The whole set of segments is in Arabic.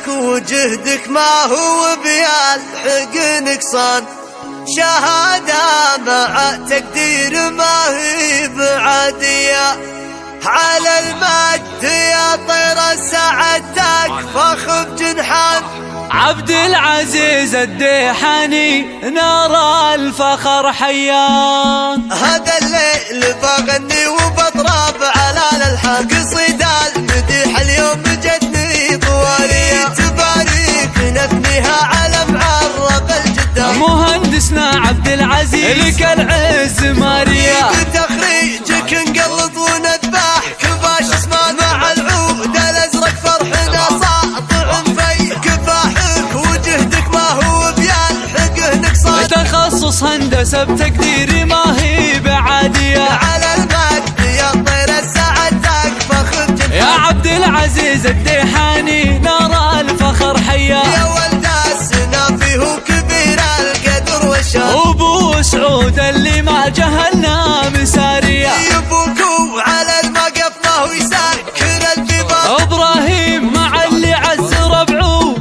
تعبك وجهدك ما هو بيلحق نقصان، شهادة مع تقدير ما هي بعادية، على المجد يا طير سعدتك فخ بجنحان. عبد العزيز الديحاني نار الفخر حيان، هذا الليل بغني وبضرب على الالحان، قصيدة المديح اليوم جتني طوالية، تباريك نثنيها على معرب الجدة، مهندسنا عبد العزيز لك العز ماريا، بتخريجك نقلط ونذبح كباش اسمان، مع العود الازرق فرحنا ساطع في كفاحك وجهدك ما هو بيلحقه نقصان، تخصص هندسة بتقديري ما هي بعادية، على المجد يا طير سعدتك فخر جنحان. يا عبد العزيز الديحاني نار الفخر حيان، يا ولد السنافي هو كبير القدر والشان، وابو سعود اللي ما جهلنا مسارية، يبوكو على المقف ما هو يسكر البيبان، ابراهيم مع اللي عز ربعه،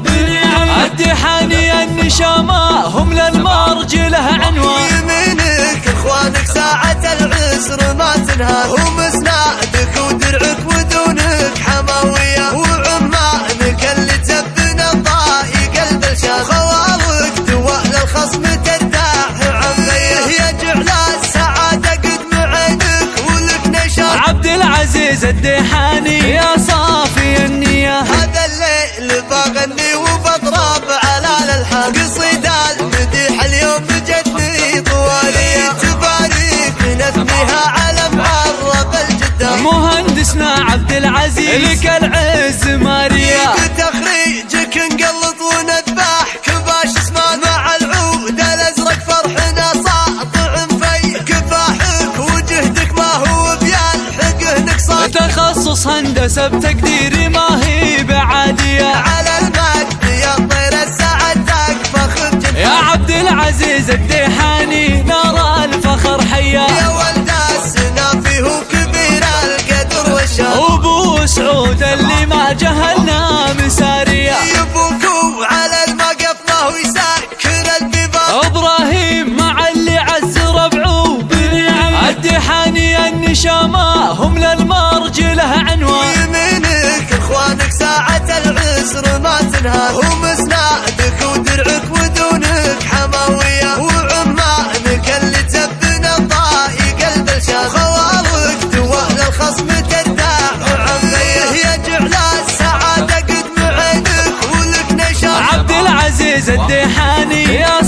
الديحاني النشامة هم للمرجله عنوان، يمينك اخوانك ساعة العسر ما تنهار، ومسنادك ودرعك ودونك حماوية، وعمانك اللي تبنى ضايق البلشان، خوارك دواء للخصم ترتاح عميه، يجعل السعادة قدم عينك ولك نشاط. عبد العزيز الديحاني يا صافي النية، هذا الليل بغني وبضرب على الالحان، قصيدة المديح اليوم جتني طوالية، تباريك نثنيها على معرب الجدة، مهندسنا عبد العزيز لك العز ماريا، بتخريجك نقلط ونذبح كباش اسمان، مع العود الازرق فرحنا ساطع في كفاحك وجهدك ما هو بيلحقه نقصان، تخصص هندسة بتقديري ما هي بعادية، على المجد يا طير سعدتك فخر جنحان. يا عبد العزيز الديحاني نار الفخر حيان، يا ولد السنافي هو كبير القدر والشان، وابو سعود اللي ما جهلنا مسارية، يبوكو على المقف ما هو يسكر البيبان، ابراهيم مع اللي عز ربعه، الديحاني النشامة هم للمرجله عنوان، يمينك اخوانك ساعة العسر ما تنهار، ومسنادك ودرعك ودونك حماوية، وعمانك اللي تبنى ضايق البلشان، خوارك دواء للخصم ترتاح عميه، يجعل السعادة قدم عينك ولك نشاط. عبد العزيز الديحاني يا